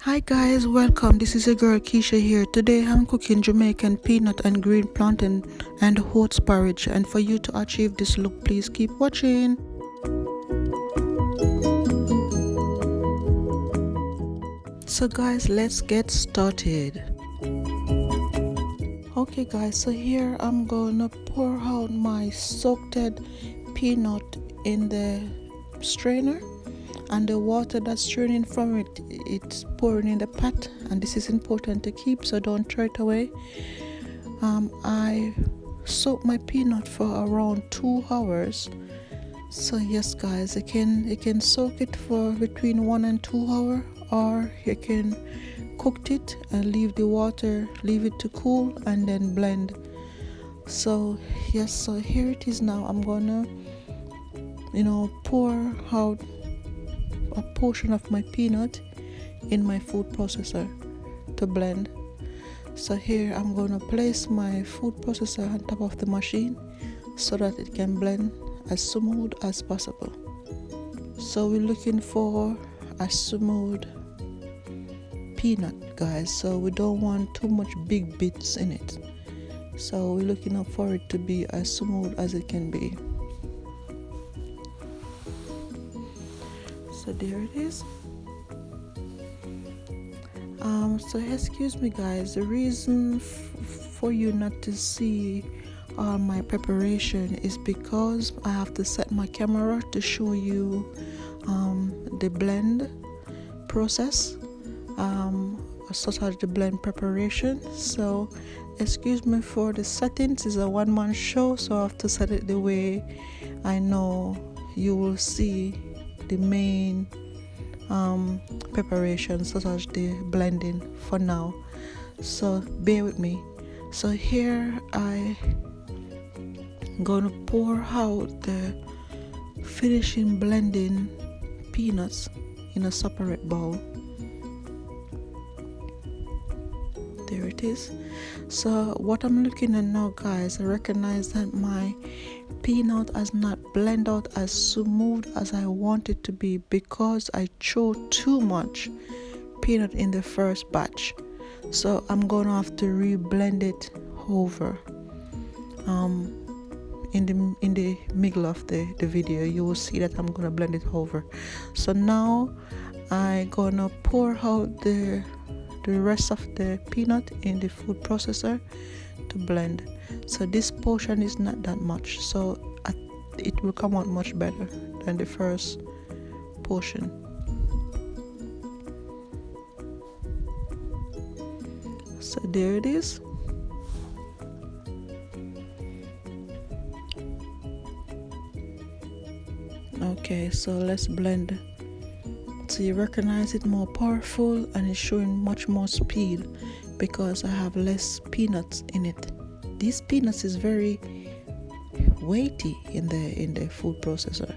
Hi guys, welcome. This is your girl Keisha here. Today I'm cooking Jamaican peanut and green plantain and oats porridge. And for you to achieve this look, please keep watching. So guys, let's get started. Okay guys, so here I'm gonna pour out my soaked peanut in the strainer, and the water that's draining from it, it's pouring in the pot, and this is important to keep, so don't throw it away. I soak my peanut for around 2 hours. So yes guys, you can soak it for between 1 and 2 hours, or you can cook it and leave it to cool and then blend. So yes, so here it is. Now I'm gonna pour out a portion of my peanut in my food processor to blend. So here I'm going to place my food processor on top of the machine so that it can blend as smooth as possible. So we're looking for a smooth peanut, guys, so we don't want too much big bits in it. So we're looking up for it to be as smooth as it can be. So there it is. So excuse me guys, the reason for you not to see all my preparation is because I have to set my camera to show you the blend process, such as the blend preparation. So excuse me for the settings. It's a one-man show, so I have to set it the way I know you will see the main preparation, such as the blending for now. So bear with me. So here I gonna pour out the finishing blending peanuts in a separate bowl. There it is. So what I'm looking at now, guys, I recognize that my peanut has not blended out as smooth as I want it to be because I threw too much peanut in the first batch. So I'm gonna have to re-blend it over. In the middle of the video, you will see that I'm gonna blend it over. So now I'm gonna pour out the rest of the peanut in the food processor to blend. So this portion is not that much, so it will come out much better than the first portion. So there it is. Okay, so let's blend. So you recognize it more powerful, and it's showing much more speed because I have less peanuts in it. These peanuts is very weighty in the food processor.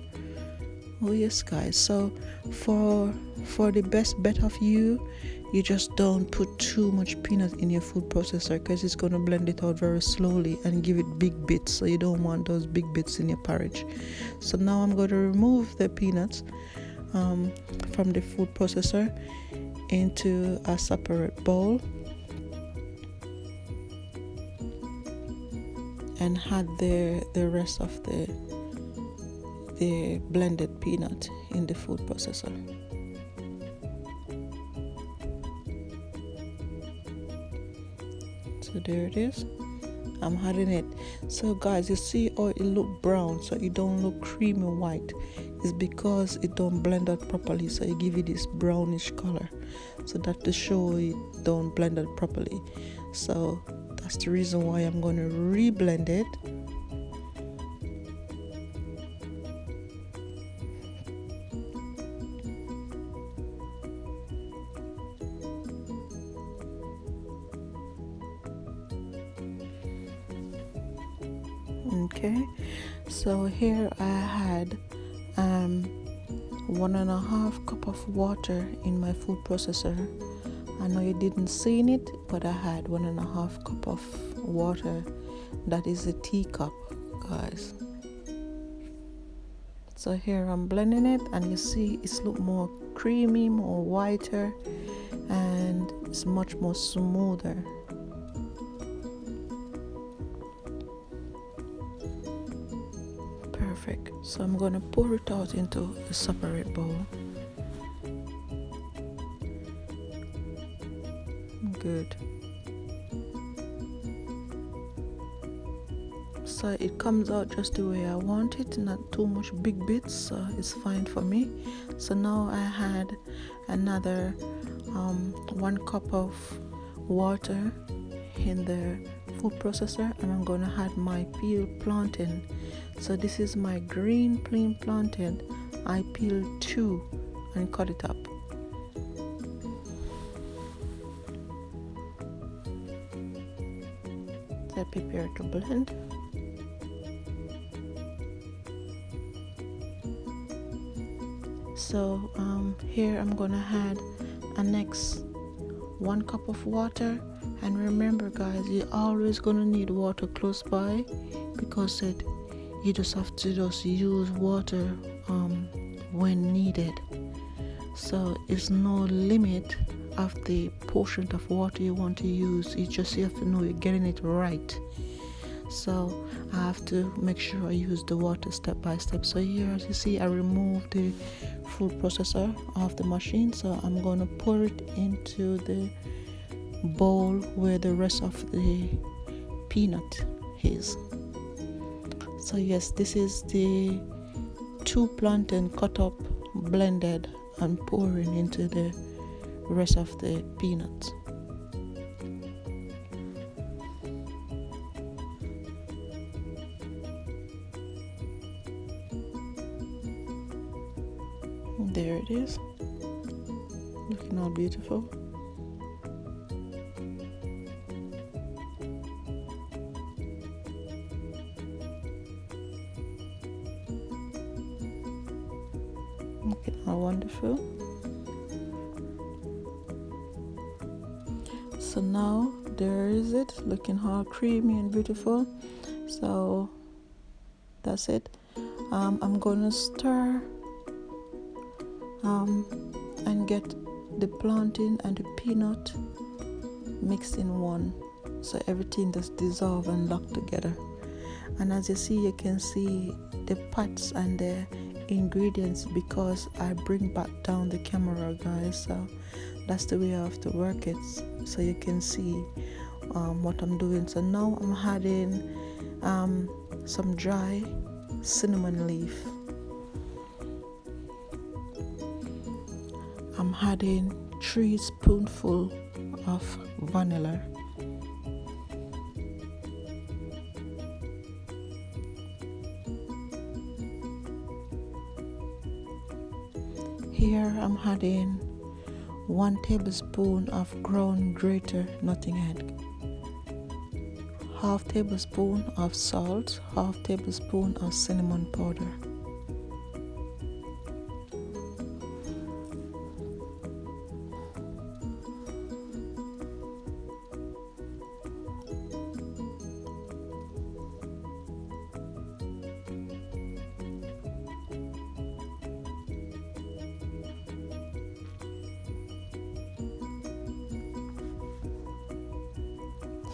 Oh yes guys, so for the best bet of you just don't put too much peanut in your food processor, because it's going to blend it out very slowly and give it big bits, so you don't want those big bits in your porridge. So now I'm going to remove the peanuts from the food processor into a separate bowl and add the rest of the blended peanut in the food processor. So there it is. I'm adding it. So guys, you see how it look brown, so it don't look creamy white. It's because it don't blend out properly, so it give you this brownish color. So that to show it don't blend out properly. So that's the reason why I'm going to re-blend it. Okay, so here I had 1.5 cup of water in my food processor. I know you didn't see it, but I had 1.5 cup of water. That is a teacup, guys. So here I'm blending it, and you see it's look more creamy, more whiter, and it's much more smoother. Perfect. So I'm going to pour it out into a separate bowl. Good. So it comes out just the way I want it, not too much big bits, so it's fine for me. So now I had another 1 cup of water in the food processor, and I'm gonna add my peeled plantain. So this is my green plain plantain. I peeled 2 and cut it up. So I prepare to blend. So here I'm gonna add a next 1 cup of water, and remember guys, you're always gonna need water close by, because you just have to use water when needed. So it's no limit of the portion of water you want to use. You have to know you're getting it right. So I have to make sure I use the water step by step. So here, as you see, I removed the food processor off the machine, so I'm going to pour it into the bowl where the rest of the peanut is. So yes, this is the 2 plantain cut up, blended, and pouring into the rest of the peanuts. There it is, looking all beautiful. Looking all wonderful. So now there is it, looking all creamy and beautiful. So that's it. I'm gonna stir and get the plantain and the peanut mixed in one, so everything just dissolve and lock together. And as you see, you can see the parts and the ingredients, because I bring back down the camera, guys. So that's the way I have to work it, so you can see what I'm doing. So now I'm adding some dry cinnamon leaf. I'm adding 3 spoonfuls of vanilla. Here I'm adding 1 tablespoon of ground grated nutmeg, 1/2 tablespoon of salt, 1/2 tablespoon of cinnamon powder.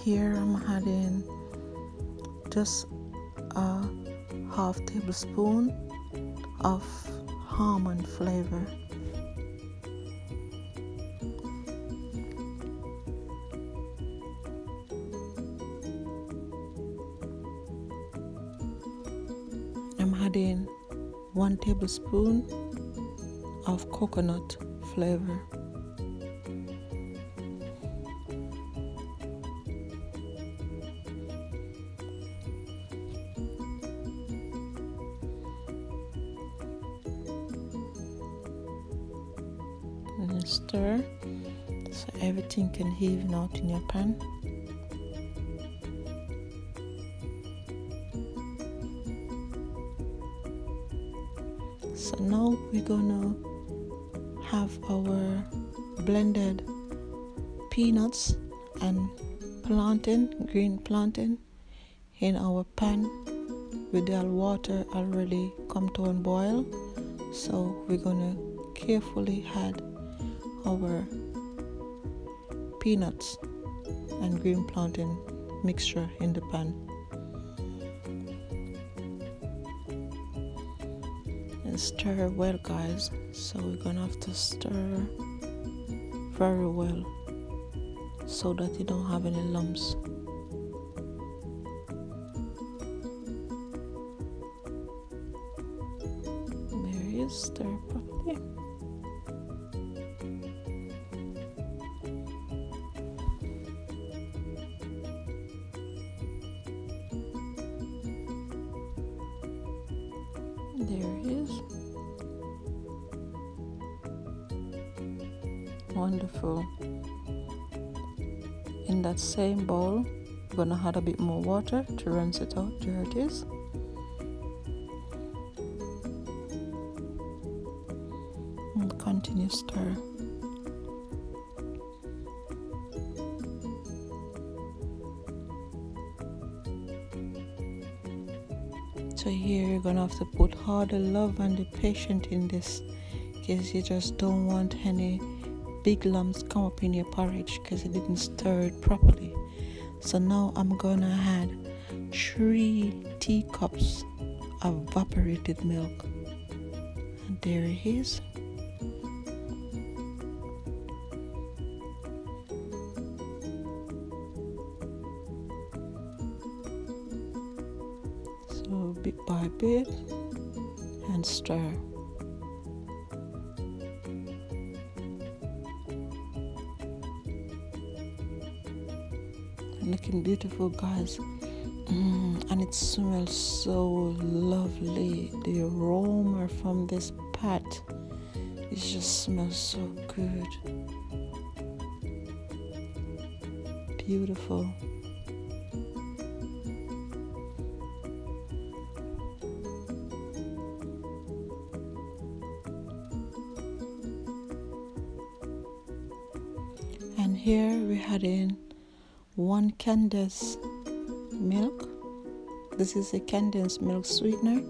Here I'm adding just a 1/2 tablespoon of almond flavor. I'm adding 1 tablespoon of coconut flavor. And stir so everything can even out in your pan. So now we're gonna have our blended peanuts and plantain, green plantain, in our pan with the water already come to a boil. So we're gonna carefully add our peanuts and green plantain mixture in the pan. And stir well, guys. So we're gonna have to stir very well so that you don't have any lumps. There it is, stir properly. There it is. Wonderful. In that same bowl, we're gonna add a bit more water to rinse it out. There it is. And continue stir. So here you're gonna have to put all the love and the patience in this, because you just don't want any big lumps come up in your porridge because you didn't stir it properly. So now I'm gonna add 3 teacups of evaporated milk, and there it is. So bit by bit and stir. Looking beautiful, guys, and it smells so lovely. The aroma from this pot, it just smells so good. Beautiful. And here we had in 1 condensed milk. This is a condensed milk sweetener,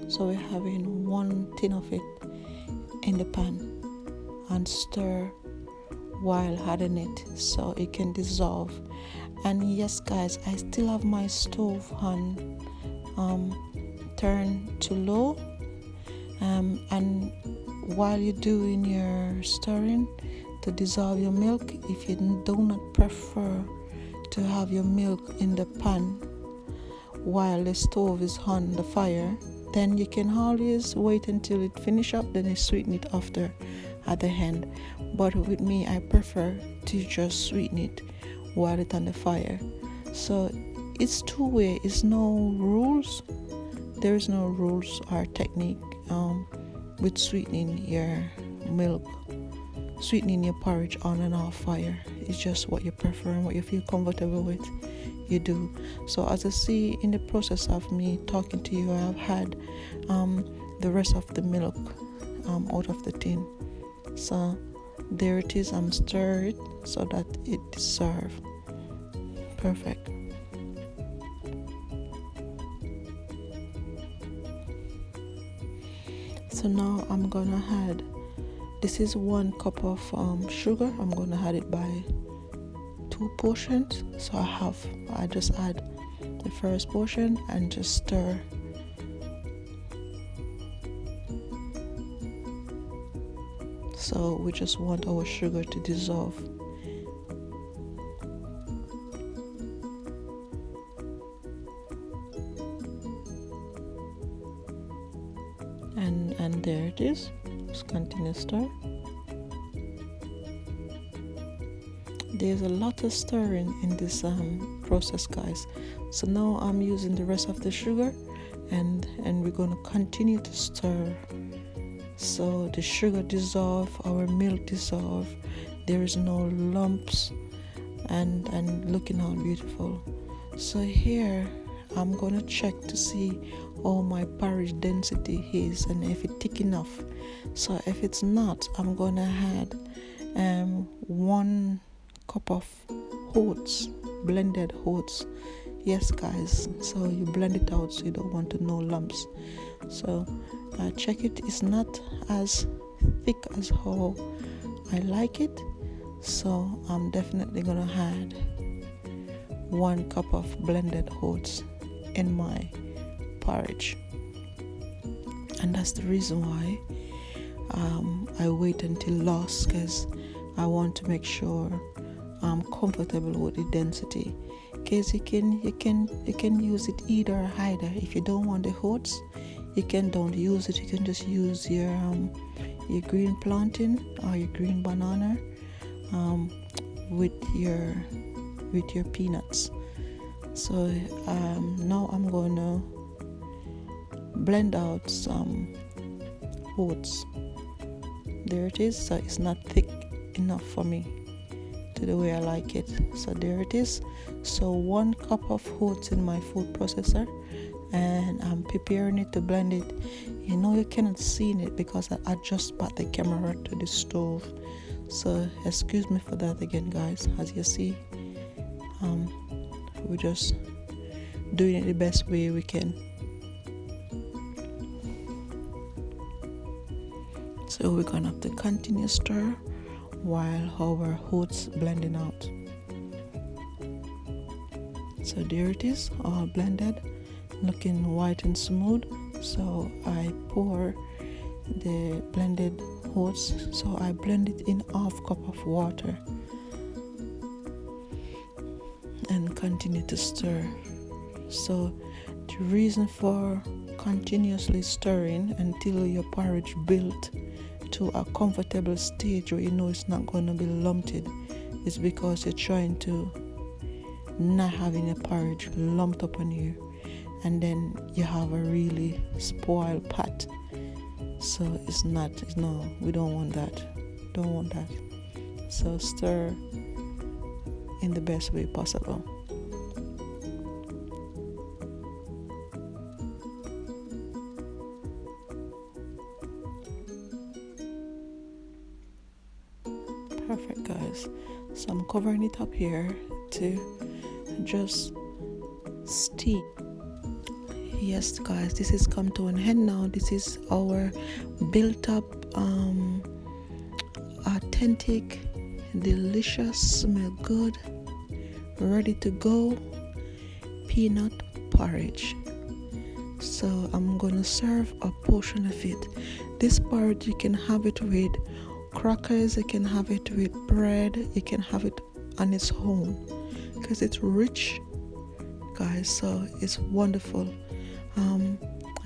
so we're having 1 tin of it in the pan, and stir while adding it so it can dissolve. And yes, guys, I still have my stove on turn to low, and while you're doing your stirring to dissolve your milk, if you do not prefer to have your milk in the pan while the stove is on the fire, then you can always wait until it finish up, then you sweeten it after at the end. But with me, I prefer to just sweeten it while it's on the fire. So it's two-way. It's no rules. There is no rules or technique with sweetening your milk, sweetening your porridge on and off fire. It's just what you prefer and what you feel comfortable with, you do. So as I see in the process of me talking to you, I've had the rest of the milk out of the tin. So there it is. I'm stirring it so that it dissolves. Perfect. So now I'm gonna add, this is 1 cup of sugar. I'm gonna add it by 2 portions. So I just add the first portion and just stir. So we just want our sugar to dissolve. And there it is. Just continue stir. There's a lot of stirring in this process, guys. So now I'm using the rest of the sugar, and we're going to continue to stir. So the sugar dissolve, our milk dissolve. There is no lumps, and looking how beautiful. So here I'm gonna check to see how my porridge density is and if it's thick enough. So if it's not, I'm gonna add 1 cup of oats, blended oats. Yes, guys, so you blend it out so you don't want to know lumps. So check it. It's not as thick as how I like it, So I'm definitely gonna add 1 cup of blended oats in my porridge, and that's the reason why I wait until last, because I want to make sure I'm comfortable with the density. Because you can use it either or either. If you don't want the oats, you can don't use it. You can just use your green plantain or your green banana with your peanuts. So now I'm going to blend out some oats. There it is. So it's not thick enough for me to the way I like it. So there it is. So 1 cup of oats in my food processor, and I'm preparing it to blend it. You know, you cannot see it because I just brought the camera to the stove, so excuse me for that again, guys. As you see, we're just doing it the best way we can. So we're gonna have to continue stir while our oats blending out. So there it is, all blended, looking white and smooth. So I pour the blended oats, so I blend it in 1/2 cup of water and continue to stir. So the reason for continuously stirring until your porridge built to a comfortable stage where you know it's not going to be lumped is because you're trying to not having a porridge lumped up on you, and then you have a really spoiled pot. So we don't want that. So stir in the best way possible. Perfect, guys. So I'm covering it up here to just steam. Yes, guys, this is come to an end now. This is our built up authentic, delicious, smell good, ready to go peanut porridge. So I'm gonna serve a portion of it. This porridge, you can have it with crackers, you can have it with bread, you can have it on its own because it's rich, guys. So it's wonderful.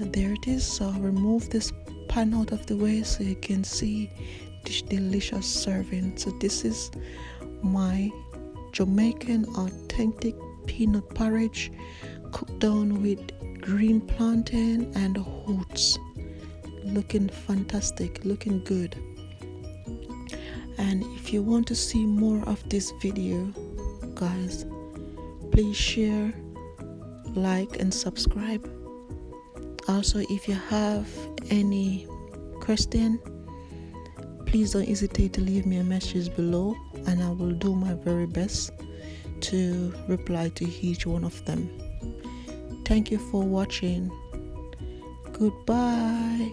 There it is. So I'll remove this pan out of the way so you can see this delicious serving. So this is my Jamaican authentic peanut porridge cooked down with green plantain and oats. Looking fantastic, looking good. And if you want to see more of this video, guys, please share, like, and subscribe. Also, if you have any question, please don't hesitate to leave me a message below, and I will do my very best to reply to each one of them. Thank you for watching. Goodbye.